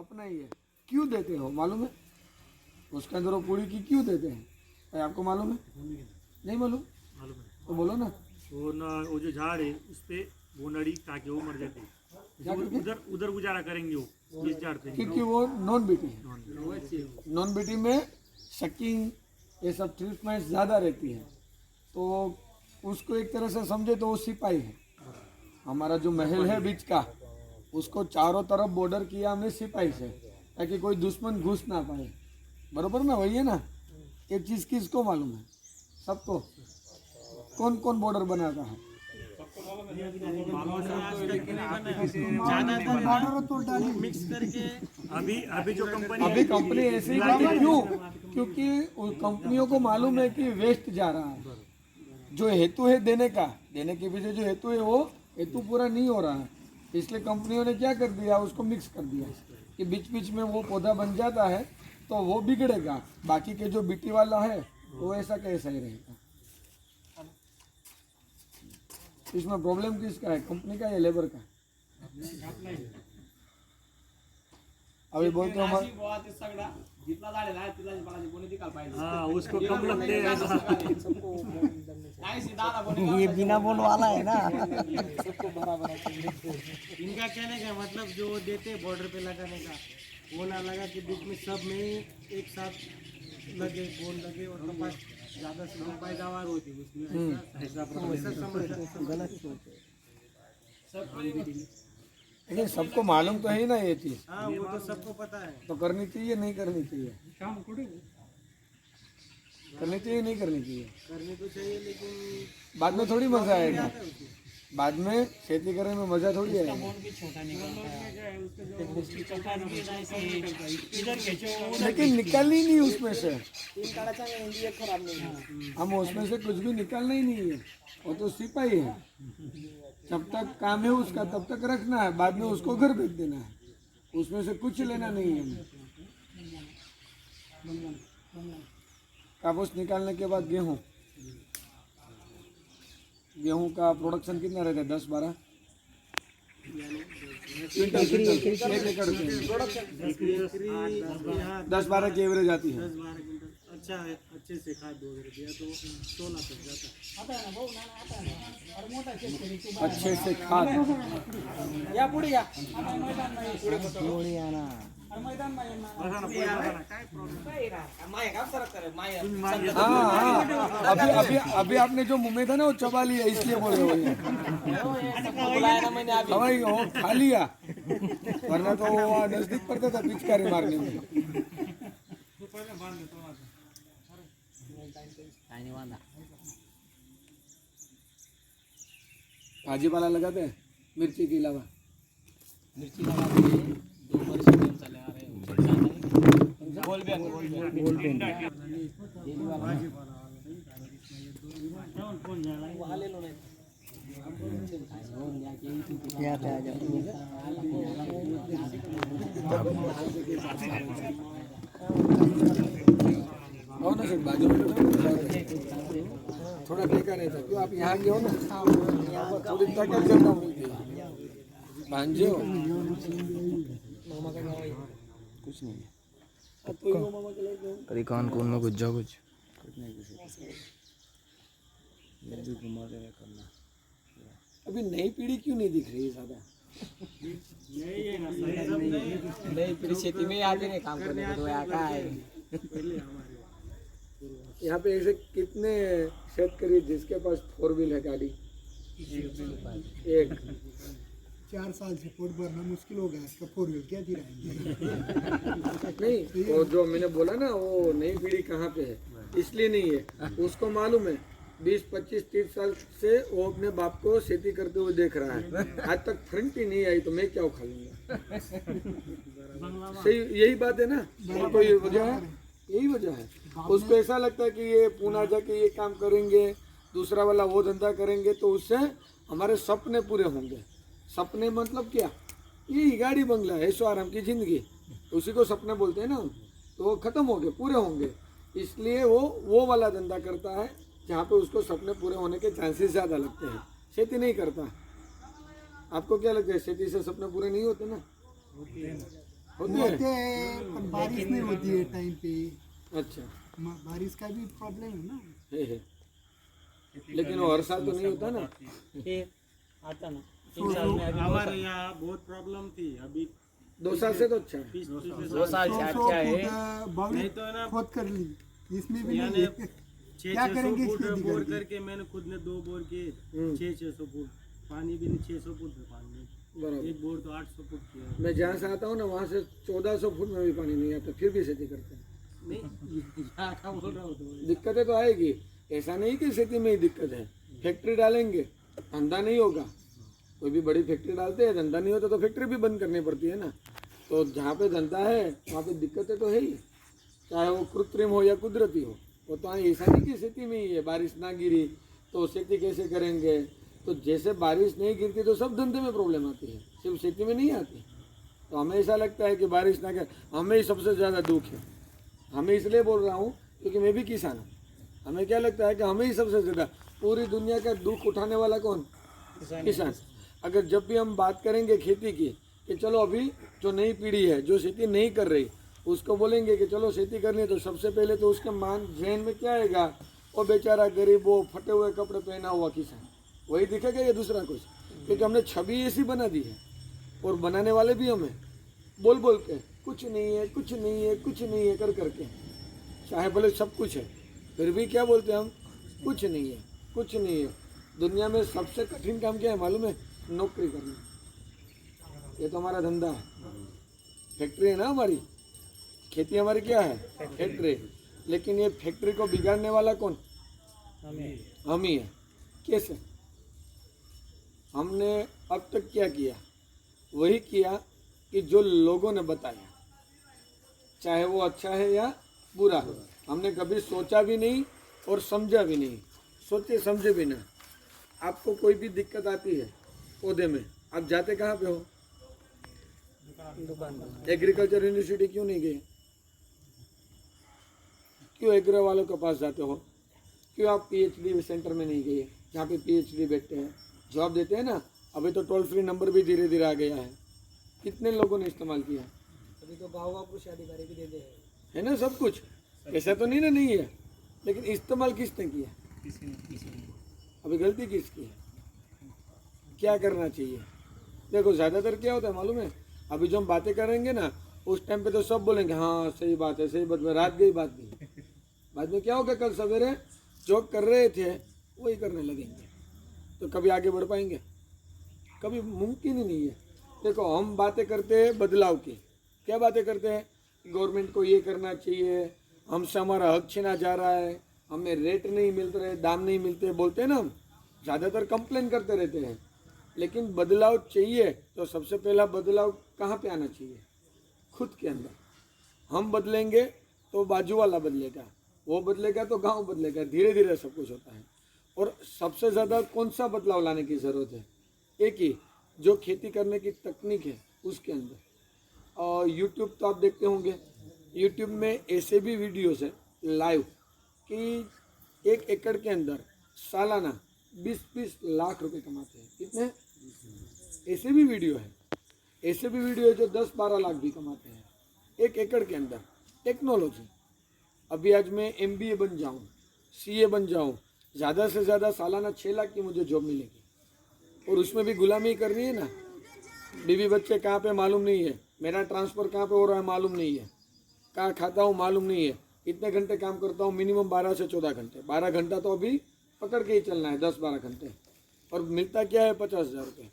अपना ही है। क्यों देते हो मालूम है? उसके अंदर वो पूरी की क्यों देते हैं भाई, आपको मालूम है? नहीं मालूम? मालूम है। तो बोलो ना। वो जो झाड़ है उस पे भूनड़ी ताकि वो मर जाती है, उधर उधर गुजारा करेंगे वो इस झाड़ पे, क्योंकि वो नॉन बीटी है। नॉन बीटी में शकिंग ये सब ट्रीटमेंट ज़्यादा रहती है, तो उसको एक तरह से समझे तो वो सिपाही है। हमारा जो महल है बीच का, उसको चारों तरफ बॉर्डर किया हमने सिपाही से, ताकि कोई दुश्मन घुस ना पाए। बरोबर ना? वही है ना? ये चीज़ किसको मालूम है? सबको। कौन कौन बॉर्डर बनाता है? अभी जो अभी कंपनी ऐसी ही क्यों? क्योंकि उन कंपनियों को मालूम है कि वेस्ट जा रहा है। जो हेतु है देने का, देने के पीछे जो हेतु है वो हेतु पूरा नहीं हो रहा है, इसलिए कंपनियों ने क्या कर दिया, उसको मिक्स कर दिया कि बीच बीच में वो पौधा बन जाता है तो वो बिगड़ेगा, बाकी के जो बीटी वाला है वो ऐसा कैसा ही रहेगा। इसमें प्रॉब्लम किसका है, कंपनी का या लेबर का? अभी बोलते हो हाँ उसको कम लगते हैं ऐसा। ये बिना बोल वाला है ना। इनका कहने का मतलब जो देते बॉर्डर पे लगाने का, वो ना लगा कि बीच में सब में एक साथ लगे, गोल लगे और कपास ज़्यादा से ज़्यादा पैदावार होती है उसमें, ऐसा समझ गलत लेकिन सबको मालूम तो है ही ना ये चीज़, हाँ वो तो सबको पता है। तो करनी चाहिए नहीं करनी चाहिए? करनी चाहिए नहीं करनी चाहिए? करनी तो चाहिए लेकिन बाद में थोड़ी मजा आएगा, बाद में खेती करने में मजा थोड़ी आएगा। लेकिन निकालनी नहीं उसमें से, हम उसमें से कुछ भी निकालना ही नहीं है, वो तो सिपाही है। जब तक काम है उसका तब तक रखना है, बाद में उसको घर भेज देना है, उसमें से कुछ लेना नहीं है। कापूस निकालने के बाद गेहूँ, गेहूँ का प्रोडक्शन कितना रहता है? 10-12 क्विंटल, 1 एकड़ के 10-12 की एवरेज आती है। 10-12 क्विंटल अच्छा है, अच्छे से खाद वगैरह दिया तो 16 तक जाता है। अच्छे से खाद या पुढे या हाँ, अभी आपने जो मुंह में था ना वो चबा लिया, इसलिए बोल रहे हो। हवाई हो खा लिया, वरना तो वो नजदीक पड़ता था पिचकारी मारने में। भाजीपाला लगाते हैं मिर्ची के अलावा? मिर्ची लगाते हैं 2 वर्ष से हम चले आ रहे हैं। गोल्डन क्या था हो ना सर, बाजू में थोड़ा टेका नहीं था, क्यों आप यहाँ गए हो ना, थोड़ी ताकत करना मिलती है। भांजे हो कुछ नहीं कभी कान कौन में कुछ जाओ कुछ करना। अभी नई पीढ़ी क्यों नहीं दिख रही है ज़्यादा? नई पीढ़ी खेती में आते नहीं काम करने को, तो यहाँ का है। यहाँ पे ऐसे कितने शेतकरी जिसके पास 4 व्हील है गाड़ी? एक 4 साल से पोट भरना मुश्किल हो गया, इसका 4 व्हील क्या गिराएंगे? नहीं, वो जो मैंने बोला ना वो नई पीढ़ी कहाँ पे है, इसलिए नहीं है, उसको मालूम है 20, 25, 30 साल से वो अपने बाप को खेती करते हुए देख रहा है, आज तक फ्रंट ही नहीं आई तो मैं क्या उखा लूंगा? सही यही बात है ना, तो ये वजह है, यही वजह है। उसको ऐसा लगता है कि ये पूना जाके ये काम करेंगे, दूसरा वाला वो धंधा करेंगे तो उससे हमारे सपने पूरे होंगे। सपने मतलब क्या? यही गाड़ी बंगला ऐशो आराम की जिंदगी, उसी को सपने बोलते हैं ना, तो वो खत्म हो गए, पूरे होंगे, इसलिए वो वाला धंधा करता है जहाँ पे उसको सपने पूरे होने के चांसेस ज़्यादा लगते हैं। खेती नहीं करता। आपको क्या लगता है खेती से सपने पूरे नहीं होते ना? होते हैं। होते हैं पर बारिश नहीं होती है टाइम पे। अच्छा बारिश का भी प्रॉब्लम है ना। है। लेकिन वो हर साल तो नहीं होता ना। फिर आता ना 3 साल में अभी हमारे यहाँ बहुत प्रॉब्लम थी अभी 2 साल से तो अच्छा है। पिछले 2 साल से आज क्या है नहीं तो है ना खोद कर ली, इसमें भी यानी नहीं है। क्या 600 करेंगे फुट खेती बोर करके? करके मैंने खुद ने 2 बोर किए 600 फुट पानी भी नहीं 600 फुट में पानी बराबर। एक बोर तो 800 फुट किया मैं जहाँ से आता हूँ ना वहाँ से 1400 फुट में भी पानी नहीं आता, फिर भी खेती करते हैं। नहीं यहाँ का बोल रहा हूँ तो दिक्कतें तो आएगी, ऐसा नहीं कि खेती में ही दिक्कत है। फैक्ट्री डालेंगे धंधा नहीं होगा, कोई भी बड़ी फैक्ट्री डालते हैं धंधा नहीं होता तो फैक्ट्री भी बंद करनी पड़ती है ना। तो जहाँ पे धंधा है वहाँ पे दिक्कतें तो है ही, चाहे वो कृत्रिम हो या कुदरती हो। वो तो ऐसा नहीं कि खेती में ही है, बारिश ना गिरी तो खेती कैसे करेंगे। तो जैसे बारिश नहीं गिरती तो सब धंधे में प्रॉब्लम आती है, सिर्फ खेती में नहीं आती। तो हमें ऐसा लगता है कि बारिश ना गिर, हमें ही सबसे ज़्यादा दुख है। हमें इसलिए बोल रहा हूँ क्योंकि मैं भी किसान हूँ। हमें क्या लगता है कि हमें ही सबसे ज़्यादा, पूरी दुनिया का दुख उठाने वाला कौन? किसान। अगर जब भी हम बात करेंगे खेती की कि चलो अभी जो नई पीढ़ी है जो खेती नहीं कर रही उसको बोलेंगे कि चलो खेती करनी है, तो सबसे पहले तो उसके मान जहन में क्या आएगा? वो बेचारा गरीब, वो फटे हुए कपड़े पहना हुआ किसान, वही दिखेगा या दूसरा कुछ? क्योंकि हमने छवि ऐसी बना दी है और बनाने वाले भी हमें बोल बोल के कुछ नहीं है कुछ नहीं है कुछ नहीं है कर करके, चाहे भले सब कुछ है फिर भी क्या बोलते हैं हम? कुछ नहीं है कुछ नहीं है। दुनिया में सबसे कठिन काम क्या है मालूम है? नौकरी करना। ये तो हमारा धंधा है, फैक्ट्री है ना हमारी, खेती हमारी क्या है? फैक्ट्री। लेकिन ये फैक्ट्री को बिगाड़ने वाला कौन? हम ही है। कैसे? हमने अब तक क्या किया? वही किया कि जो लोगों ने बताया, चाहे वो अच्छा है या बुरा। हमने कभी सोचा भी नहीं और समझा भी नहीं, सोचे समझे भी ना। आपको कोई भी दिक्कत आती है पौधे में, आप जाते कहाँ पे हो? एग्रीकल्चर यूनिवर्सिटी क्यों नहीं गए? क्यों एग्रो वालों के पास जाते हो? क्यों आप पीएचडी सेंटर में नहीं गए जहाँ पे पीएचडी बैठते हैं, जॉब देते हैं ना? अभी तो टोल फ्री नंबर भी धीरे धीरे आ गया है, कितने लोगों ने इस्तेमाल किया? अभी तो गाँव कृषि अधिकारी भी दे दे है ना सब कुछ। ऐसा तो नहीं ना नहीं है, लेकिन इस्तेमाल किसने किया? अभी गलती किसकी है? क्या करना चाहिए? देखो ज़्यादातर क्या होता है मालूम है? अभी जो हम बातें करेंगे ना उस टाइम पे तो सब बोलेंगे हाँ सही बात है सही बात है, रात गई बात गई। बाद में क्या होगा? कल सवेरे जो कर रहे थे वही करने लगेंगे, तो कभी आगे बढ़ पाएंगे? कभी मुमकिन ही नहीं है। देखो हम बातें करते हैं बदलाव की, क्या बातें करते हैं? गवर्नमेंट को ये करना चाहिए, हमसे हमारा हक छीना जा रहा है, हमें रेट नहीं मिल रहे, दाम नहीं मिलते, बोलते हैं ना। हम ज़्यादातर कंप्लेन करते रहते हैं, लेकिन बदलाव चाहिए तो सबसे पहला बदलाव कहाँ पे आना चाहिए? खुद के अंदर। हम बदलेंगे तो बाजू वाला बदलेगा, वो बदलेगा तो गांव बदलेगा, धीरे धीरे सब कुछ होता है। और सबसे ज़्यादा कौन सा बदलाव लाने की ज़रूरत है? एक ही, जो खेती करने की तकनीक है उसके अंदर। और यूट्यूब तो आप देखते होंगे, यूट्यूब में ऐसे भी वीडियोस है लाइव कि 1 एकड़ के अंदर सालाना 20-20 लाख रुपए कमाते हैं। कितने? ऐसे भी वीडियो है, ऐसे भी वीडियो है जो 10-12 लाख भी कमाते हैं 1 एकड़ के अंदर। टेक्नोलॉजी। अभी आज मैं MBA बन जाऊँ, CA बन जाऊँ, ज़्यादा से ज़्यादा सालाना 6 लाख की मुझे जॉब मिलेगी, और उसमें भी गुलामी करनी है ना। बीवी बच्चे कहाँ पे मालूम नहीं है, मेरा ट्रांसफ़र कहाँ पे हो रहा है मालूम नहीं है, कहाँ खाता हूँ मालूम नहीं है, इतने घंटे काम करता हूँ, मिनिमम 12 से 14 घंटे। 12 घंटा तो अभी पकड़ के ही चलना है, 10-12 घंटे, और मिलता क्या है? 50,000 रुपये।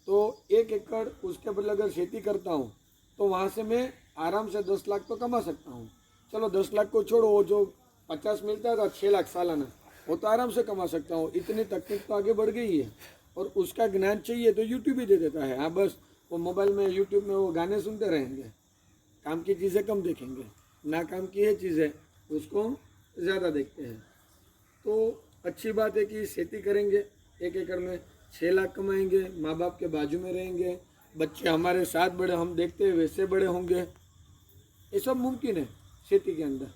तो 1 एकड़ उसके बदले अगर खेती करता हूँ तो वहाँ से मैं आराम से 10 लाख तो कमा सकता हूँ। चलो 10 लाख को छोड़ो, वो जो 50 मिलता है तो 6 लाख सालाना, वो तो आराम से कमा सकता हूँ। इतनी तकनीक तो आगे बढ़ गई है, और उसका ज्ञान चाहिए तो यूट्यूब ही दे देता है। हाँ बस वो मोबाइल में यूट्यूब में वो गाने सुनते रहेंगे, काम की चीज़ें कम देखेंगे, ना काम की है चीज़ें उसको ज़्यादा देखते हैं। तो अच्छी बात है कि खेती करेंगे, 1 एकड़ में 6 लाख कमाएंगे, माँ बाप के बाजू में रहेंगे, बच्चे हमारे साथ बड़े, हम देखते हैं वैसे बड़े होंगे। ये सब मुमकिन है खेती के अंदर।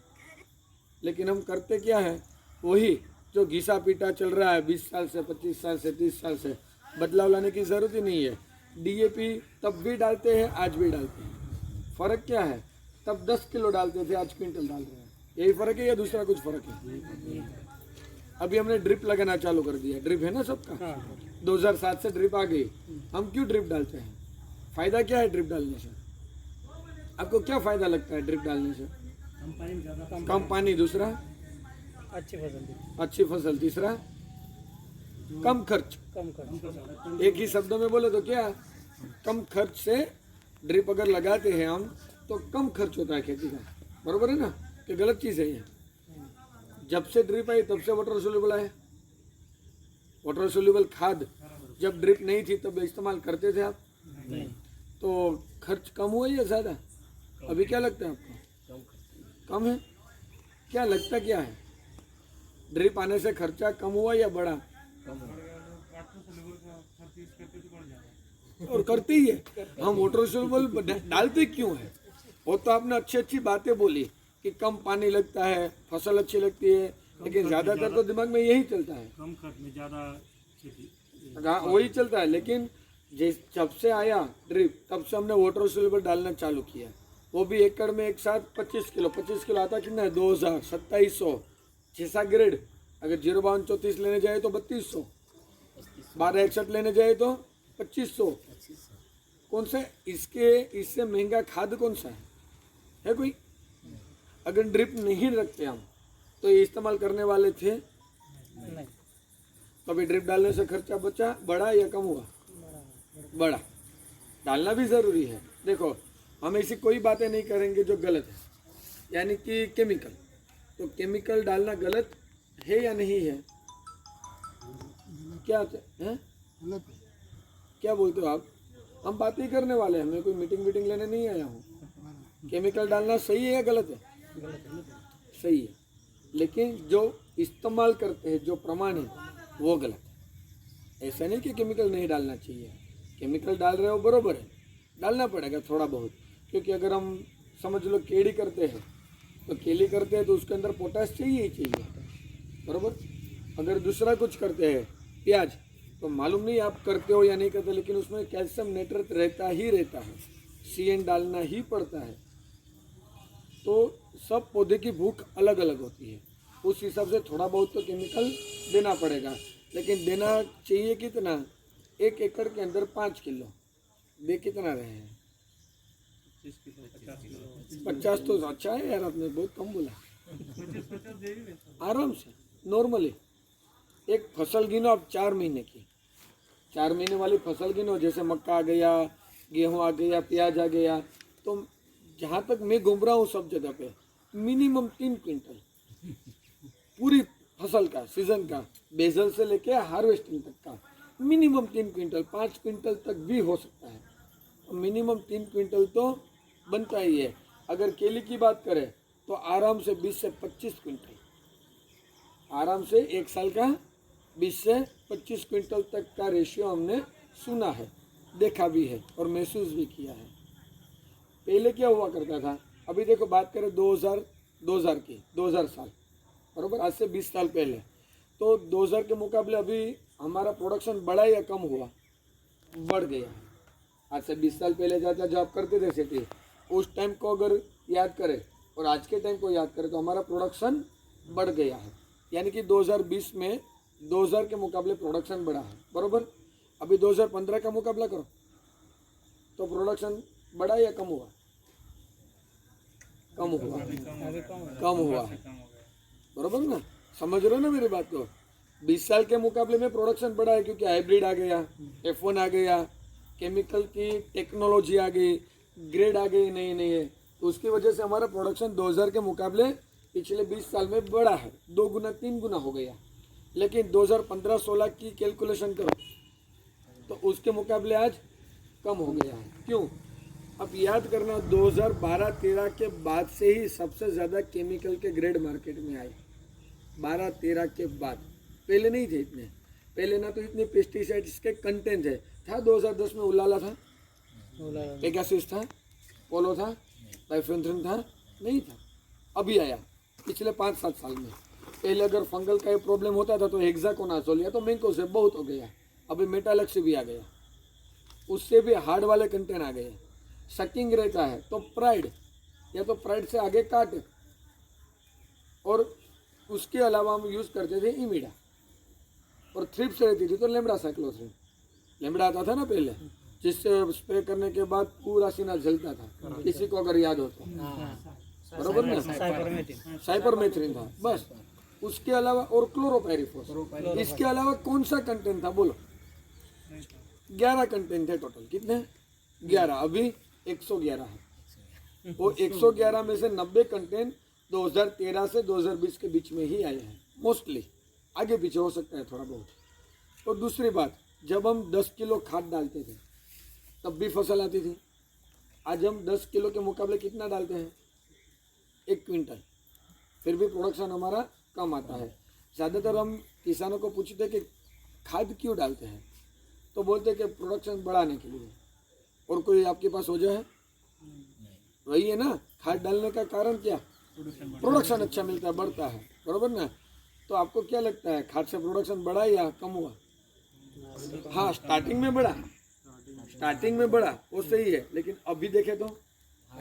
लेकिन हम करते क्या है? वही जो घिसा पीटा चल रहा है 20 साल से, 25 साल से, 30 साल से। बदलाव लाने की ज़रूरत ही नहीं है। DAP तब भी डालते हैं, आज भी डालते हैं, फर्क क्या है? तब 10 किलो डालते थे, आज क्विंटल डाल रहे हैं। यही फर्क है या दूसरा कुछ फर्क है? अभी हमने ड्रिप लगाना चालू कर दिया, ड्रिप है ना सबका, 2007 से ड्रिप आ गई। हम क्यों ड्रिप डालते हैं? फायदा क्या है ड्रिप डालने से? आपको क्या फायदा लगता है ड्रिप डालने से? कम पानी, दूसरा अच्छी फसल, तीसरा कम खर्च। एक ही शब्दों में बोले तो क्या, कम खर्च से ड्रिप अगर लगाते हैं हम तो कम खर्च होता है खेती का, बरोबर है ना? कि गलत चीज़ है ये? जब से ड्रिप आई तब से वाटर सोल्यूबल आया। वाटर सोल्यूबल खाद जब ड्रिप नहीं थी तब इस्तेमाल करते थे आप? नहीं। तो खर्च कम हुआ या ज़्यादा? अभी क्या लगता है आपको? कम है। क्या लगता क्या है? ड्रिप आने से खर्चा कम हुआ या बढ़ा? और करते ही है। हम वाटर सोल्यूबल डालते क्यों है? वो तो आपने अच्छी अच्छी बातें बोली कि कम पानी लगता है, फसल अच्छी लगती है, लेकिन ज्यादातर तो दिमाग में यही चलता है, कम खर्च में ज़्यादा खेती। हाँ, वही चलता है। लेकिन जब से आया ड्रिप तब से हमने वाटर सोल्यूबल डालना चालू किया, वो भी एकड़ में एक साथ 25 किलो आता कितना है? 2000, 2700, 6 ग्रेड। अगर 05234 लेने जाए तो 3200, 1261 लेने जाए तो 2500। कौन सा इससे महंगा खाद कौन सा है कोई? अगर ड्रिप नहीं रखते हम तो ये इस्तेमाल करने वाले थे नहीं। तो अभी ड्रिप डालने से खर्चा बचा, बढ़ा या कम हुआ? बढ़ा। डालना भी ज़रूरी है। देखो, हम ऐसी कोई बातें नहीं करेंगे जो गलत है, यानी कि केमिकल, तो केमिकल डालना गलत है या नहीं है? क्या है? गलत है। क्या बोलते हो आप? हम बात ही करने वाले हैं, मैं कोई मीटिंग लेने नहीं आया हूँ। केमिकल डालना सही है या गलत है? सही है, लेकिन जो इस्तेमाल करते हैं, जो प्रमाण है, वो गलत है। ऐसा नहीं कि केमिकल नहीं डालना चाहिए, केमिकल डाल रहे हो बरोबर है, डालना पड़ेगा थोड़ा बहुत, क्योंकि अगर हम समझ लो केड़ी करते हैं तो केली करते हैं तो उसके अंदर पोटाश चाहिए ही चाहिए, बरोबर। अगर दूसरा कुछ करते हैं, प्याज, तो मालूम नहीं आप करते हो या नहीं करते, लेकिन उसमें कैल्शियम नाइट्रेट रहता ही रहता है, CN डालना ही पड़ता है। तो सब पौधे की भूख अलग अलग होती है, उस हिसाब से थोड़ा बहुत तो केमिकल देना पड़ेगा, लेकिन देना चाहिए कितना? 1 एकड़ के अंदर 5 किलो दे कितना रहे हैं? 50 तो अच्छा है यार, आपने बहुत कम बोला। आराम से नॉर्मली एक फसल गिनो आप 4 महीने की, 4 महीने वाली फसल गिनो, जैसे मक्का आ गया, गेहूँ आ गया, प्याज आ गया, तो जहाँ तक मैं घूम रहा हूँ सब जगह पे मिनिमम 3 क्विंटल पूरी फसल का, सीजन का, बेजल से लेके हार्वेस्टिंग तक का मिनिमम 3 क्विंटल, 5 क्विंटल तक भी हो सकता है, तो मिनिमम 3 क्विंटल तो बनता ही है। अगर केली की बात करें तो आराम से 20 से 25 क्विंटल, आराम से 1 साल का 20 से 25 क्विंटल तक का रेशियो हमने सुना है, देखा भी है और महसूस भी किया है। पहले क्या हुआ करता था, अभी देखो बात करें 2000 की, 2000 साल बरोबर, आज से 20 साल पहले, तो 2000 के मुकाबले अभी हमारा प्रोडक्शन बढ़ा या कम हुआ? बढ़ गया। आज से 20 साल पहले जाता जॉब करते थे सेठी, उस टाइम को अगर याद करें और आज के टाइम को याद करें तो हमारा प्रोडक्शन बढ़ गया है, यानी कि 2020 में 2000 के मुकाबले प्रोडक्शन बढ़ा है, बरोबर। अभी 2015 का मुकाबला करो तो प्रोडक्शन बढ़ा या कम हुआ? कम हुआ, कम हुआ, बरोबर ना? समझ रहे हो ना मेरी बात को? 20 साल के मुकाबले में प्रोडक्शन बढ़ा है, क्योंकि हाइब्रिड आ गया, F1 आ गया, केमिकल की टेक्नोलॉजी आ गई, ग्रेड आ गई नई नई, तो उसकी वजह से हमारा प्रोडक्शन 2000 के मुकाबले पिछले 20 साल में बढ़ा है, 2 गुना 3 गुना हो गया। लेकिन 2015-16 की कैलकुलेशन करो तो उसके मुकाबले आज कम हो गया है। क्यों? अब याद करना, 2012-13 के बाद से ही सबसे ज़्यादा केमिकल के ग्रेड मार्केट में आए, 12-13 के बाद, पहले नहीं थे इतने, पहले ना तो इतने पेस्टिसाइड्स के कंटेंट है, था 2010 में उलाला था, पेगासिस था, पोलो था, पाइफेंथ्रिन था, नहीं था, अभी आया पिछले 5-7 साल में। पहले अगर फंगल का प्रॉब्लम होता था तो हेक्साकोनाजोल या तो मैंको से बहुत हो गया, अभी मेटालक्स भी आ गया, उससे भी हार्ड वाले कंटेंट आ गए। सकिंग रहता है तो प्राइड, या तो प्राइड से आगे काट, और उसके अलावा हम यूज़ करते थे इमिडा, और थ्रिप्स रहती थी तो लेमड़ा साइक्लोथ्रिन। लेमड़ा आता था ना पहले, जिससे स्प्रे करने के बाद पूरा सीना जलता था, किसी को अगर याद हो तो, बरोबर ना, साइपरमेथ्रिन था बस। उसके अलावा और क्लोरोपायरिफॉस, इसके अलावा कौन सा कंटेंट था बोलो? 11 कंटेंट थे टोटल। कितने? 11। अभी 111 है। वो 111 में से 90 कंटेंट 2013 से 2020 के बीच में ही आए हैं मोस्टली, आगे पीछे हो सकता है थोड़ा बहुत। और दूसरी बात, जब हम 10 किलो खाद डालते थे तब भी फसल आती थी। आज हम 10 किलो के मुकाबले कितना डालते हैं? 1 क्विंटल, फिर भी प्रोडक्शन हमारा कम आता है। ज़्यादातर हम किसानों को पूछते कि खाद क्यों डालते हैं, तो बोलते हैं कि प्रोडक्शन बढ़ाने के लिए। और कोई आपके पास वजह है? वही है ना, खाद डालने का कारण क्या? प्रोडक्शन अच्छा मिलता है, बढ़ता है, बरोबर ना। तो आपको क्या लगता है, खाद से प्रोडक्शन बढ़ा या कम हुआ? हाँ, स्टार्टिंग में बढ़ा, स्टार्टिंग में बढ़ा, वो सही है, लेकिन अभी देखे तो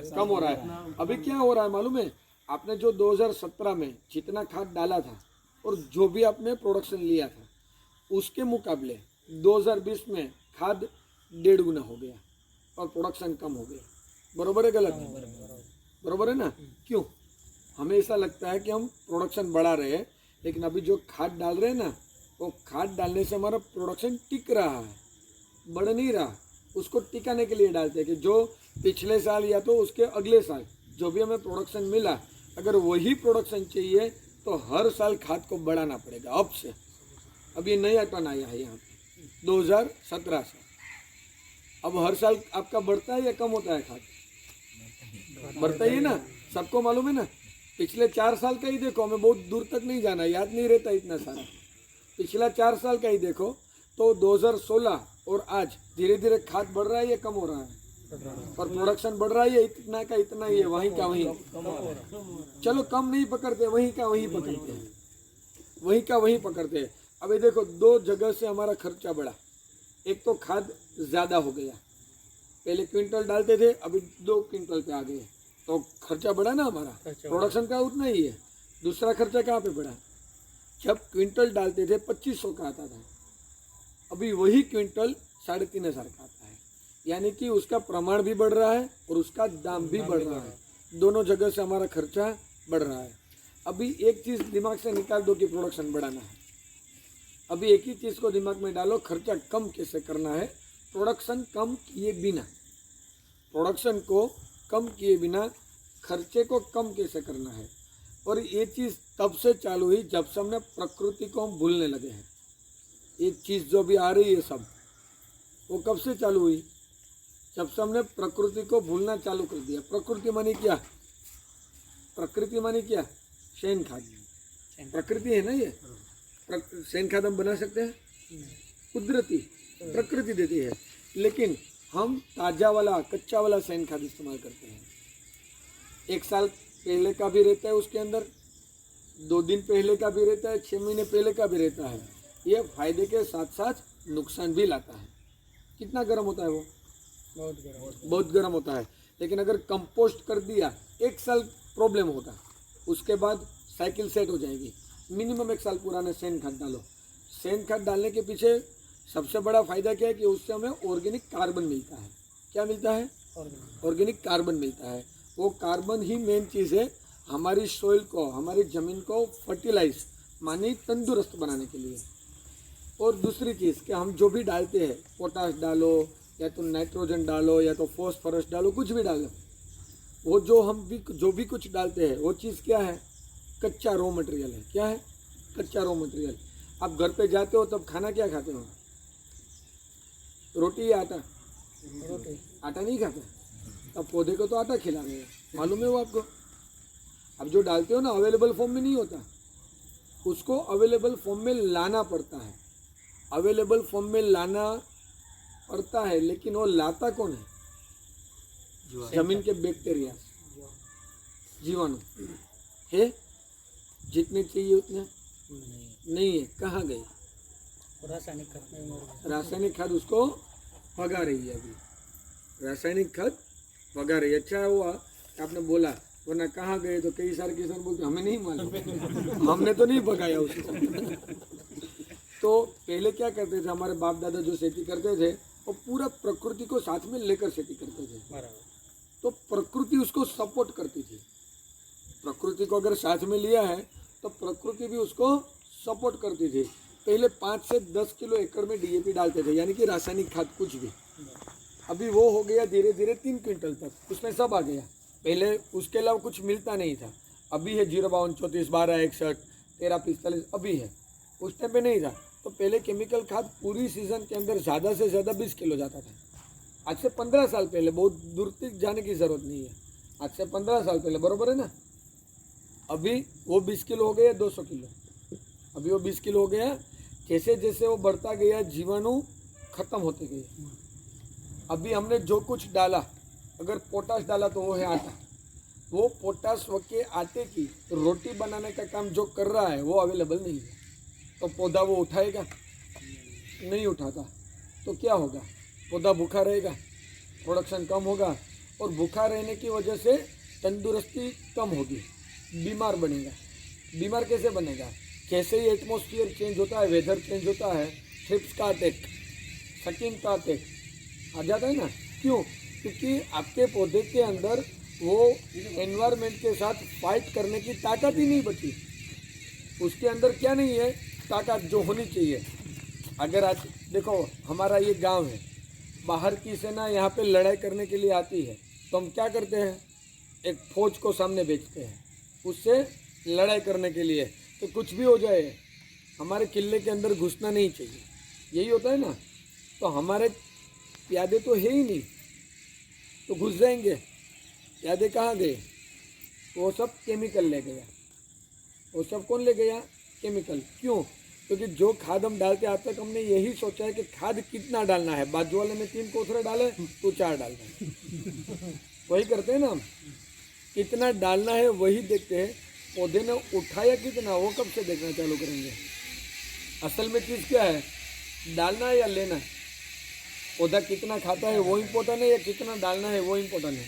कम हो रहा है। अभी क्या हो रहा है मालूम है? आपने जो 2017 में जितना खाद डाला था और जो भी आपने प्रोडक्शन लिया था, उसके मुकाबले 2020 में खाद 1.5 गुना हो गया और प्रोडक्शन कम हो गया। बरोबर है गलत? बरोबर है ना। क्यों? हमें ऐसा लगता है कि हम प्रोडक्शन बढ़ा रहे हैं, लेकिन अभी जो खाद डाल रहे हैं ना, वो खाद डालने से हमारा प्रोडक्शन टिक रहा है, बढ़ नहीं रहा। उसको टिकाने के लिए डालते हैं कि जो पिछले साल या तो उसके अगले साल जो भी हमें प्रोडक्शन मिला, अगर वही प्रोडक्शन चाहिए तो हर साल खाद को बढ़ाना पड़ेगा अब से। अब ये नया टर्न आया है यहाँ पे 2017 से। अब हर साल आपका बढ़ता है या कम होता है? खाद बढ़ता ही है ना, सबको मालूम है ना। पिछले 4 साल का ही देखो, हमें बहुत दूर तक नहीं जाना, याद नहीं रहता इतना सारा। पिछला 4 साल का ही देखो तो 2016 और आज धीरे धीरे खाद बढ़ रहा है या कम हो रहा है? और प्रोडक्शन बढ़ रहा है, इतना का इतना ही है, वहीं का वहीं। चलो कम नहीं पकड़ते, वहीं का वहीं पकड़ते हैं, वहीं का वहीं पकड़ते हैं। अब ये देखो, 2 जगह से हमारा खर्चा बढ़ा। एक तो खाद ज़्यादा हो गया, पहले क्विंटल डालते थे, अभी 2 क्विंटल पे आ गए, तो खर्चा बढ़ा ना हमारा, प्रोडक्शन का उतना ही है। दूसरा खर्चा कहाँ पे बढ़ा? जब क्विंटल डालते थे 2500 का आता था, अभी वही क्विंटल 3500 का आता है। यानी कि उसका प्रमाण भी बढ़ रहा है और उसका दाम भी बढ़ रहा है। दोनों जगह से हमारा खर्चा बढ़ रहा है। अभी एक चीज़ दिमाग से निकाल दो कि प्रोडक्शन बढ़ाना है। अभी एक ही चीज़ को दिमाग में डालो, खर्चा कम कैसे करना है, प्रोडक्शन कम किए बिना। प्रोडक्शन को कम किए बिना खर्चे को कम कैसे करना है। और ये चीज़ तब से चालू हुई जब से हमने प्रकृति को हम भूलने लगे हैं। एक चीज़ जो भी आ रही है सब, वो कब से चालू हुई? जब से हमने प्रकृति को भूलना चालू कर दिया। प्रकृति मानी क्या? प्रकृति मानी क्या? शेन खाद। प्रकृति है ना ये। शेन खाद हम बना सकते हैं, कुदरती प्रकृति देती है, लेकिन हम ताज़ा वाला कच्चा वाला शेन खाद इस्तेमाल करते हैं। 1 साल पहले का भी रहता है उसके अंदर, 2 दिन पहले का भी रहता है, 6 महीने पहले का भी रहता है। ये फायदे के साथ साथ नुकसान भी लाता है। कितना गर्म होता है वो? बहुत गर्म होता है। लेकिन अगर कंपोस्ट कर दिया, 1 साल प्रॉब्लम होता, उसके बाद साइकिल सेट हो जाएगी। मिनिमम 1 साल पुराने शेन खाद डालो। शेन खाद डालने के पीछे सबसे बड़ा फायदा क्या है कि उससे हमें ऑर्गेनिक कार्बन मिलता है। क्या मिलता है? ऑर्गेनिक कार्बन मिलता है। वो कार्बन ही मेन चीज़ है हमारी सॉइल को, हमारी ज़मीन को फर्टिलाइज मानी तंदुरुस्त बनाने के लिए। और दूसरी चीज़ कि हम जो भी डालते हैं, पोटाश डालो या तो नाइट्रोजन डालो या तो फॉस्फोरस डालो, कुछ भी डालो, वो जो भी कुछ डालते हैं वो चीज़ क्या है? कच्चा रॉ मटेरियल है। क्या है? कच्चा रॉ मटेरियल। आप घर पे जाते हो तब खाना क्या खाते हो? रोटी या आटा? रोटी। आटा नहीं खाते, अब पौधे को तो आटा खिला रहे हैं, मालूम है वो आपको। अब जो डालते हो ना, अवेलेबल फॉर्म में नहीं होता, उसको अवेलेबल फॉर्म में लाना पड़ता है। अवेलेबल फॉर्म में लाना पड़ता है, लेकिन वो लाता कौन है? जमीन के बैक्टीरिया, जीवाणु है। जितने चाहिए उतने नहीं है। कहाँ गए? रासायनिक खाद रासायनिक खाद उसको भगा रही है। अभी रासायनिक खाद पगार है। अच्छा हुआ कि आपने बोला, वरना कहाँ गए तो कई सारे किसान बोलते हमें नहीं मालूम, हमने तो नहीं पकाया उसको। तो पहले क्या करते थे हमारे बाप दादा जो खेती करते थे, वो पूरा प्रकृति को साथ में लेकर खेती करते थे। तो प्रकृति उसको सपोर्ट करती थी। प्रकृति को अगर साथ में लिया है तो प्रकृति भी उसको सपोर्ट करती थी। पहले 5 से 10 किलो एकड़ में डीएपी डालते थे, यानी कि रासायनिक खाद कुछ भी। अभी वो हो गया धीरे धीरे 3 क्विंटल तक, उसमें सब आ गया। पहले उसके अलावा कुछ मिलता नहीं था। अभी है 052 34 12 61 13 45, अभी है, उस टाइम पे नहीं था। तो पहले केमिकल खाद पूरी सीजन के अंदर ज़्यादा से ज़्यादा 20 किलो जाता था। आज से 15 साल पहले, बहुत दूर तक जाने की ज़रूरत नहीं है, आज से 15 साल पहले, बरोबर है ना। अभी वो 20 किलो हो गया, 200 किलो, अभी वो 20 किलो हो गया। जैसे जैसे वो बढ़ता गया जीवाणु खत्म होते गए। अभी हमने जो कुछ डाला, अगर पोटाश डाला तो वो है आटा, वो पोटाश के आटे की रोटी बनाने का काम जो कर रहा है वो अवेलेबल नहीं है। तो पौधा वो उठाएगा नहीं, उठाता तो क्या होगा, पौधा भूखा रहेगा, प्रोडक्शन कम होगा, और भूखा रहने की वजह से तंदुरुस्ती कम होगी, बीमार बनेगा। बीमार कैसे बनेगा, कैसे ही एटमॉस्फेयर चेंज होता है, वेदर चेंज होता है, थ्रिप्स का अटैक, सकिंग का अटैक आ जाता है ना। क्यों, क्योंकि आपके पौधे के अंदर वो एनवायरनमेंट के साथ फाइट करने की ताकत ही नहीं बची। उसके अंदर क्या नहीं है, ताकत जो होनी चाहिए। अगर आज देखो हमारा ये गांव है, बाहर की सेना यहाँ पे लड़ाई करने के लिए आती है तो हम क्या करते हैं, एक फौज को सामने भेजते हैं उससे लड़ाई करने के लिए। तो कुछ भी हो जाए हमारे किले के अंदर घुसना नहीं चाहिए, यही होता है ना। तो हमारे प्यादे तो है ही नहीं, तो घुस जाएंगे। प्यादे कहाँ गए, वो सब केमिकल ले गया। वो सब कौन ले गया, केमिकल। क्यों, क्योंकि जो खाद हम डालते आज तक हमने यही सोचा है कि खाद कितना डालना है। बाजू वाले ने 3 कोथरे डाले तो 4 डाल दें, वही करते हैं ना हम। कितना डालना है वही देखते हैं, पौधे ने उठाया कितना वो कब से देखना चालू करेंगे। असल में चीज़ क्या है, डालना है या लेना है। पौधा कितना खाता है वो इम्पोर्टेंट है या कितना डालना है वो इम्पोर्टेंट है,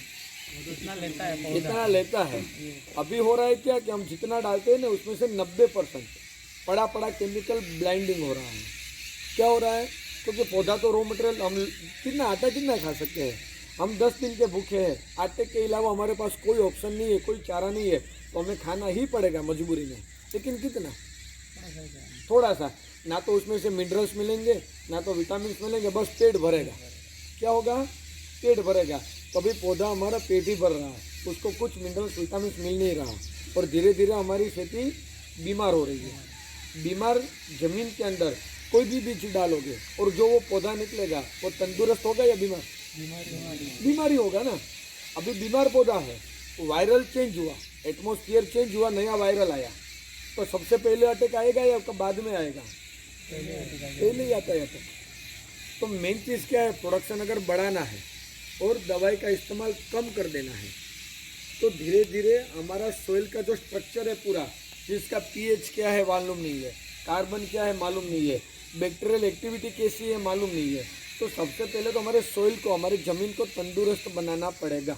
कितना लेता है कितना लेता है। अभी हो रहा है क्या कि हम जितना डालते हैं ना उसमें से 90% पड़ा पड़ा केमिकल ब्लाइंडिंग हो रहा है। क्या हो रहा है, क्योंकि पौधा तो रॉ मटेरियल, हम कितना आटा कितना खा सकते हैं। हम 10 दिन के भूखे हैं, आटे के अलावा हमारे पास कोई ऑप्शन नहीं है, कोई चारा नहीं है, तो हमें खाना ही पड़ेगा मजबूरी में। लेकिन कितना, थोड़ा सा, ना तो उसमें से मिनरल्स मिलेंगे ना तो विटामिन मिलेंगे, बस पेट भरेगा। क्या होगा, पेट भरेगा। कभी पौधा हमारा पेट ही भर रहा है, उसको कुछ मिनरल्स विटामिन मिल नहीं रहा, और धीरे धीरे हमारी खेती बीमार हो रही है। बीमार जमीन के अंदर कोई भी बीज डालोगे और जो वो पौधा निकलेगा वो तंदुरुस्त होगा या बीमार, बीमारी होगा ना। अभी बीमार पौधा है, वायरल चेंज हुआ, एटमॉस्फेयर चेंज हुआ, नया वायरल आया, तो सबसे पहले अटैक आएगा या बाद में आएगा, पहले ही आता है अटैक। तो मेन चीज़ क्या है, प्रोडक्शन अगर बढ़ाना है और दवाई का इस्तेमाल कम कर देना है, तो धीरे धीरे हमारा सोइल का जो स्ट्रक्चर है पूरा, जिसका पीएच क्या है मालूम नहीं है, कार्बन क्या है मालूम नहीं है, बैक्टीरियल एक्टिविटी कैसी है मालूम नहीं है, तो सबसे पहले तो हमारे सोइल को, हमारी ज़मीन को तंदुरुस्त बनाना पड़ेगा।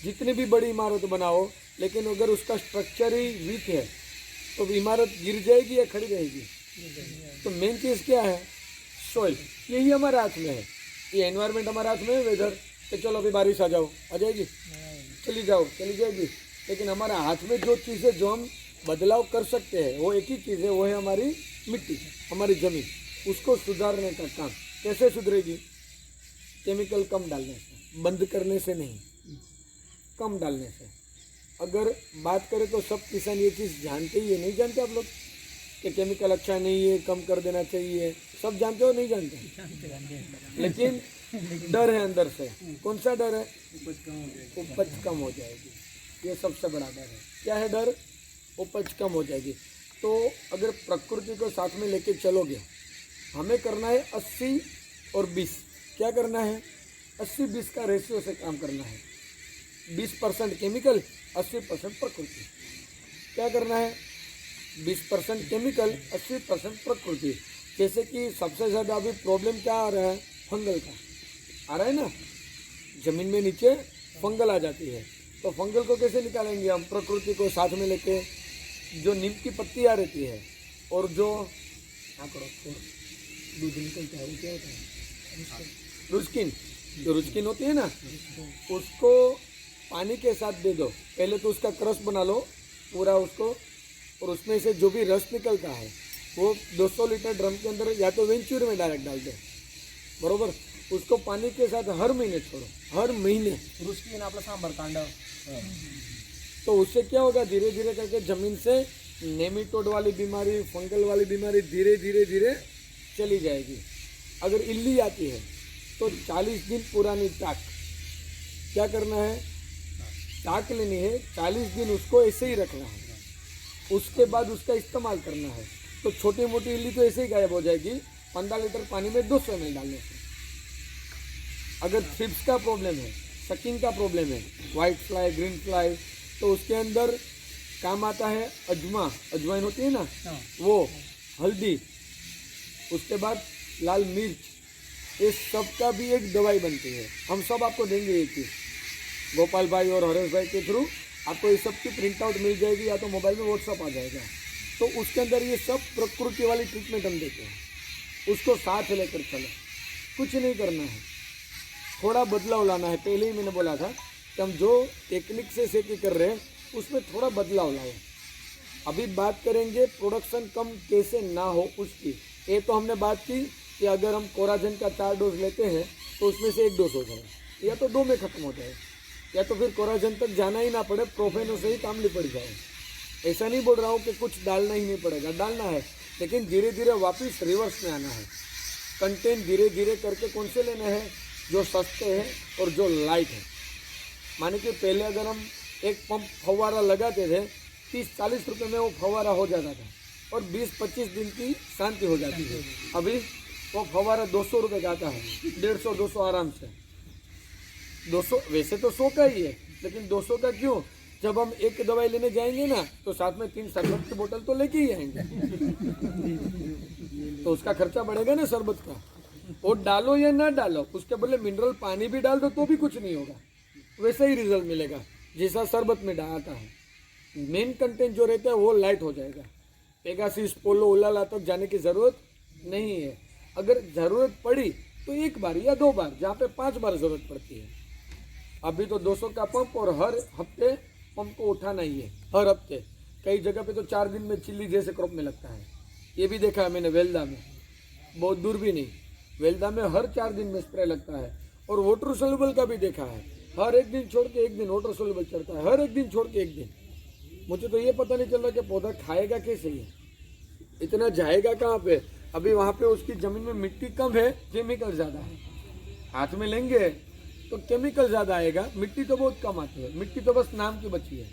जितनी भी बड़ी इमारत बनाओ, लेकिन अगर उसका स्ट्रक्चर ही वीक है तो इमारत गिर जाएगी या खड़ी रहेगी। तो मेन चीज़ क्या है, सोइल। यही हमारे हाथ में है, ये एनवायरनमेंट हमारे हाथ में है। वेदर कि चलो अभी बारिश आ जाओ, आ जाएगी, चली जाओ, चली जाएगी। लेकिन हमारे हाथ में जो चीज़ है, जो हम बदलाव कर सकते हैं, वो एक ही चीज़ है, वो है हमारी मिट्टी, हमारी ज़मीन। उसको सुधारने का काम कैसे सुधरेगी, केमिकल कम डालने से, बंद करने से नहीं, कम डालने से। अगर बात करें तो सब किसान ये चीज़ जानते ही है, नहीं जानते आप लोग कि केमिकल अच्छा नहीं है, कम कर देना चाहिए, सब जानते हो नहीं जानते। लेकिन डर है अंदर से। कौन सा डर है, उपज कम हो जाएगी, ये सबसे बड़ा डर है। क्या है डर, उपज कम हो जाएगी। तो अगर प्रकृति को साथ में लेके चलोगे, हमें करना है 80 और 20। क्या करना है, 80-20 का रेशियो से काम करना है। 20% केमिकल, 80% प्रकृति। क्या करना है, 20% केमिकल, 80% प्रकृति। जैसे कि सबसे ज़्यादा अभी प्रॉब्लम क्या आ रहा है, फंगल का आ रहा है ना। जमीन में नीचे फंगल आ जाती है। तो फंगल को कैसे निकालेंगे हम? प्रकृति को साथ में लेके जो नीम की पत्तियाँ रहती है और जो दूध निकलता है वो क्या होता है? रुचकिन, जो रुचकिन होती है ना, उसको पानी के साथ दे दो। पहले तो उसका क्रश बना लो पूरा उसको, और उसमें से जो भी रस निकलता है वो 200 लीटर ड्रम के अंदर या तो वेंचूर में डायरेक्ट डाल दो, बरोबर। उसको पानी के साथ हर महीने छोड़ो, हर महीने। रुचकिन आपलं सांबार कांड तो उससे क्या होगा, धीरे धीरे करके जमीन से नेमिटोड वाली बीमारी, फंगल वाली बीमारी धीरे धीरे धीरे चली जाएगी। अगर इल्ली आती है तो 40 दिन पुरानी टाक क्या करना है, टाक लेनी है, 40 दिन उसको ऐसे ही रखना है, उसके बाद उसका इस्तेमाल करना है। तो छोटी मोटी इल्ली तो ऐसे ही गायब हो जाएगी 15 लीटर पानी में 200 ml डालने से। अगर थ्रिप्स का प्रॉब्लम है, सकिंग का प्रॉब्लम है, वाइट फ्लाई, ग्रीन फ्लाई, तो उसके अंदर काम आता है अजवाइन होती है ना, वो, हल्दी, उसके बाद लाल मिर्च, इस सब का भी एक दवाई बनती है। हम सब आपको देंगे ये चीज़, गोपाल भाई और हरेश भाई के थ्रू आपको ये सब की प्रिंट आउट मिल जाएगी, या तो मोबाइल में व्हाट्सअप आ जाएगा। तो उसके अंदर ये सब प्रकृति वाली ट्रीटमेंट हम देते हैं, उसको साथ लेकर चलो। कुछ नहीं करना है, थोड़ा बदलाव लाना है। पहले ही मैंने बोला था कि हम जो टेक्निक से खेती कर रहे हैं उसमें थोड़ा बदलाव लाए। अभी बात करेंगे प्रोडक्शन कम कैसे ना हो उसकी। ये तो हमने बात की कि अगर हम कोराजन का 4 डोज लेते हैं तो उसमें से 1 डोज हो जाए, या तो 2 में ख़त्म हो जाए, या तो फिर कोराजन तक जाना ही ना पड़े, प्रोफेनो से ही काम निपट जाए। ऐसा नहीं बोल रहा हूँ कि कुछ डालना ही नहीं पड़ेगा, डालना है, लेकिन धीरे धीरे वापस रिवर्स में आना है। कंटेंट धीरे धीरे करके कौन से लेने हैं, जो सस्ते हैं और जो लाइट है। माने कि पहले अगर हम एक पंप फव्वारा लगाते थे 30-40 रुपये में वो फव्वारा हो जाता था और 20-25 दिन की शांति हो जाती है। अभी वो फव्वारा 200 रुपये का आता है, 150-200 आराम से। 200 वैसे तो 100 का ही है, लेकिन 200 का क्यों? जब हम एक दवाई लेने जाएंगे ना तो साथ में 3 शरबत की बोतल तो लेके ही आएंगे, तो उसका खर्चा बढ़ेगा ना शरबत का। वो डालो या ना डालो, उसके बदले मिनरल पानी भी डाल दो तो भी कुछ नहीं होगा, वैसा ही रिजल्ट मिलेगा जैसा शरबत में डालता है। मेन कंटेंट जो रहता है वो लाइट हो जाएगा। पेगासिस, पोलो, उलाला तक जाने की ज़रूरत नहीं है। अगर ज़रूरत पड़ी तो 1 बार या 2 बार, जहाँ पे 5 बार ज़रूरत पड़ती है। अभी तो 200 का पंप, और हर हफ्ते पंप को उठाना ही है, हर हफ्ते। कई जगह पे तो 4 दिन में चिल्ली जैसे क्रॉप में लगता है, ये भी देखा है मैंने वेल्दा में, बहुत दूर भी नहीं। वेल्दा में हर 4 दिन में स्प्रे लगता है। और वाटर सोल्यूबल का भी देखा है, हर 1 दिन छोड़ के 1 दिन वाटर सोल्यूबल चढ़ता है, हर 1 दिन छोड़ के 1 दिन। मुझे तो ये पता नहीं चल रहा कि पौधा खाएगा कैसे, ये इतना जाएगा कहाँ पे। अभी वहाँ पे उसकी ज़मीन में मिट्टी कम है, केमिकल ज़्यादा है। हाथ में लेंगे तो केमिकल ज़्यादा आएगा, मिट्टी तो बहुत कम आती है, मिट्टी तो बस नाम की बची है।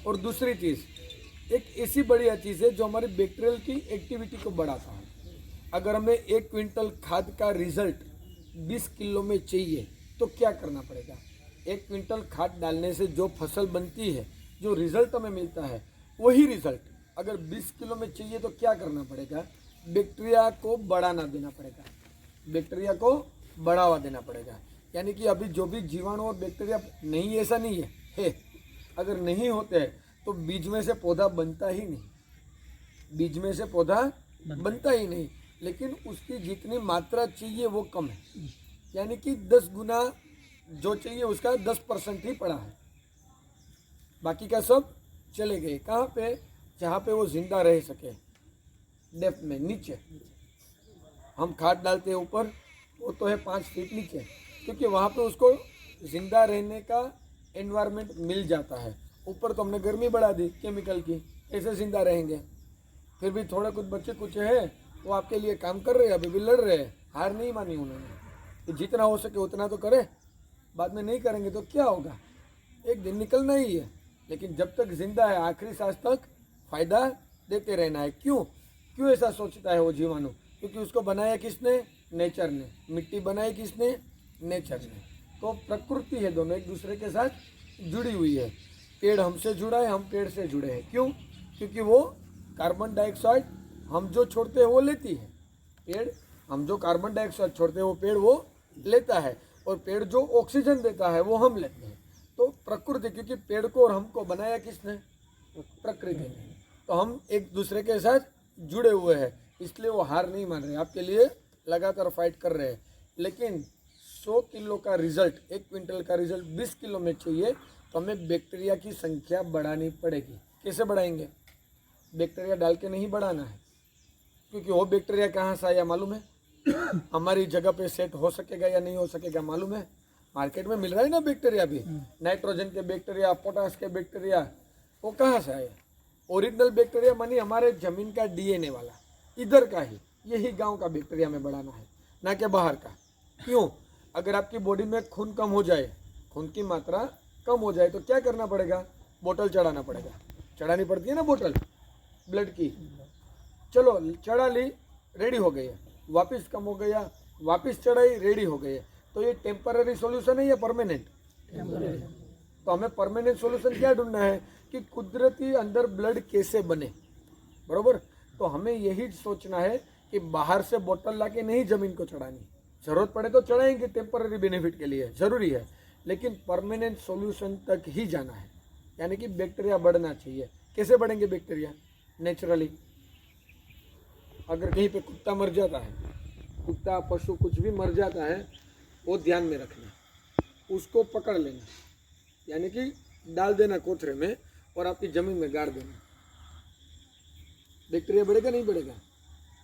और दूसरी चीज़, एक ऐसी बढ़िया चीज़ है जो हमारी बैक्टीरियल की एक्टिविटी को बढ़ाता है। अगर हमें 1 क्विंटल खाद का रिजल्ट 20 किलो में चाहिए तो क्या करना पड़ेगा? 1 क्विंटल खाद डालने से जो फसल बनती है, जो रिजल्ट हमें मिलता है, वही रिजल्ट अगर 20 किलो में चाहिए तो क्या करना पड़ेगा? बैक्टीरिया को बढ़ाना देना पड़ेगा, बैक्टीरिया को बढ़ावा देना पड़ेगा। यानी कि अभी जो भी जीवाणु और बैक्टीरिया नहीं, ऐसा नहीं है, अगर नहीं होते हैं तो बीज में से पौधा बनता ही नहीं, बीज में से पौधा बनता ही नहीं। लेकिन उसकी जितनी मात्रा चाहिए वो कम है, यानी कि 10 गुना जो चाहिए उसका 10% ही पड़ा है, बाकी का सब चले गए। कहाँ पे? जहाँ पे वो जिंदा रह सके, डेप्थ में, नीचे। हम खाद डालते हैं ऊपर, वो तो है 5 फीट नीचे, क्योंकि वहाँ पे उसको जिंदा रहने का एनवायरनमेंट मिल जाता है। ऊपर तो हमने गर्मी बढ़ा दी केमिकल की, ऐसे जिंदा रहेंगे। फिर भी थोड़े कुछ बच्चे कुछ है वो आपके लिए काम कर रहे हैं, अभी भी लड़ रहे हैं, हार नहीं मानी उन्होंने कि जितना हो सके उतना तो करे, बाद में नहीं करेंगे तो क्या होगा, एक दिन निकलना ही है। लेकिन जब तक जिंदा है आखिरी सांस तक फ़ायदा देते रहना है। क्यों ऐसा सोचता है वो जीवाणु? क्योंकि उसको बनाया किसने? नेचर ने। मिट्टी बनाई किसने? नेचर ने। तो प्रकृति है, दोनों एक दूसरे के साथ जुड़ी हुई है। पेड़ हमसे जुड़ा है, हम पेड़ से जुड़े हैं। क्यों? क्योंकि वो कार्बन डाइऑक्साइड हम जो छोड़ते हैं वो लेती है, पेड़ हम जो कार्बन डाइऑक्साइड छोड़ते हैं वो पेड़ वो लेता है। और पेड़ जो ऑक्सीजन देता है वो हम लेते हैं। तो प्रकृति, क्योंकि पेड़ को और हमको बनाया किसने? प्रकृति ने। तो हम एक दूसरे के साथ जुड़े हुए हैं, इसलिए वो हार नहीं मान रहे, आपके लिए लगातार फाइट कर रहे हैं। लेकिन 100 किलो का रिजल्ट, 1 क्विंटल का रिजल्ट 20 किलो में चाहिए, तो हमें बैक्टीरिया की संख्या बढ़ानी पड़ेगी। कैसे बढ़ाएंगे? बैक्टीरिया डाल के नहीं बढ़ाना है, क्योंकि वो बैक्टीरिया कहाँ से आया मालूम है? हमारी जगह पे सेट हो सकेगा या नहीं हो सकेगा मालूम है? मार्केट में मिल रहा है ना बैक्टीरिया भी, नाइट्रोजन के बैक्टीरिया, पोटास के बैक्टीरिया, वो कहाँ से आए? ओरिजिनल बैक्टीरिया मानी हमारे जमीन का डीएनए वाला, इधर का ही, यही गांव का बैक्टीरिया में बढ़ाना है, ना कि बाहर का। क्यों? अगर आपकी बॉडी में खून कम हो जाए, खून की मात्रा कम हो जाए, तो क्या करना पड़ेगा? बोतल चढ़ाना पड़ेगा। चढ़ानी पड़ती है ना बोतल ब्लड की। चलो चढ़ा ली, रेडी हो गई है, वापस कम हो गया, वापस चढ़ाई, रेडी हो गई है। तो ये टेम्पररी सॉल्यूशन है या परमानेंट? तो हमें परमानेंट सॉल्यूशन क्या ढूंढना है कि कुदरती अंदर ब्लड कैसे बने, बरोबर? तो हमें यही सोचना है कि बाहर से बोतल लाके नहीं जमीन को चढ़ानी, जरूरत पड़े तो चढ़ाएंगे टेम्पररी बेनिफिट के लिए, जरूरी है, लेकिन परमानेंट सॉल्यूशन तक ही जाना है। यानी कि बैक्टीरिया बढ़ना चाहिए। कैसे बढ़ेंगे बैक्टीरिया? नेचुरली। अगर कहीं पे कुत्ता मर जाता है, कुत्ता पशु कुछ भी मर जाता है, वो ध्यान में रखना, उसको पकड़ लेना, यानी कि डाल देना कोथरे में और आपकी जमीन में गाड़ देना। बैक्टीरिया बढ़ेगा नहीं बढ़ेगा?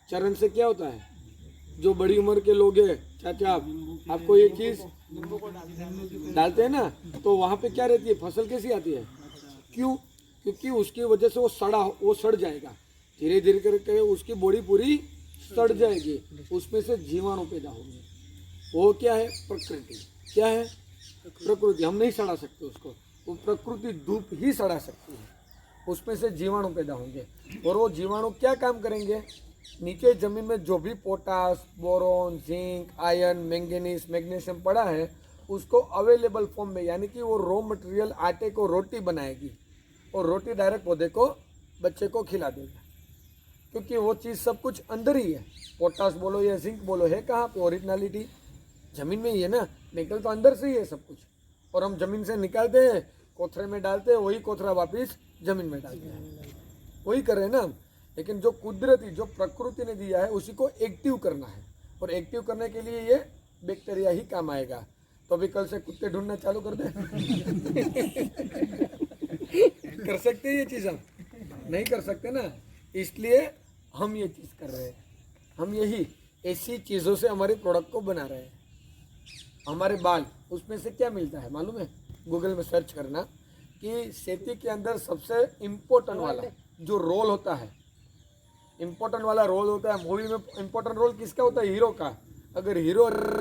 चरण से क्या होता है? जो बड़ी उम्र के लोग हैं, चाचा आपको ये चीज डालते हैं ना, तो वहां पे क्या रहती है? फसल कैसी आती है? क्यों? क्योंकि उसकी वजह से वो सड़ जाएगा, धीरे धीरे करके उसकी बॉडी पूरी सड़ जाएगी, उसमें से जीवाणु पैदा होंगे। वो क्या है? प्रकृति। क्या है? प्रकृति। हम नहीं सड़ा सकते उसको, वो प्रकृति धूप ही सड़ा सकती है, उसमें से जीवाणु पैदा होंगे। और वो जीवाणु क्या काम करेंगे? नीचे जमीन में जो भी potash, boron, zinc, iron, manganese, magnesium पड़ा है, उसको अवेलेबल फॉर्म में, यानी कि वो रॉ मटेरियल आटे को रोटी बनाएगी और रोटी डायरेक्ट पौधे को, बच्चे को खिला देगा, क्योंकि वो चीज़ सब कुछ अंदर ही है। पोटास बोलो या जिंक बोलो, है कहाँ पे? ओरिजिनलिटी जमीन में ही है ना, निकल तो अंदर से ही है सब कुछ। और हम जमीन से निकालते हैं, कोथरे में डालते हैं, वही कोथरा वापिस जमीन में डालते हैं, वही कर रहे हैं ना हम। लेकिन जो कुदरती, जो प्रकृति ने दिया है, उसी को एक्टिव करना है, और एक्टिव करने के लिए ये बैक्टीरिया ही काम आएगा। तो अभी कल से कुत्ते ढूंढना चालू कर दे। कर सकते हैं ये चीज़? हम नहीं कर सकते ना, इसलिए हम ये चीज़ कर रहे हैं। हम यही ऐसी चीज़ों से हमारे प्रोडक्ट को बना रहे हैं। हमारे बाल, उसमें से क्या मिलता है मालूम है? गूगल में सर्च करना कि खेती के अंदर सबसे इम्पोर्टेंट वाला जो रोल होता है, इम्पोर्टेंट वाला रोल होता है, मूवी में इम्पोर्टेंट रोल किसका होता है? हीरो का। अगर हीरो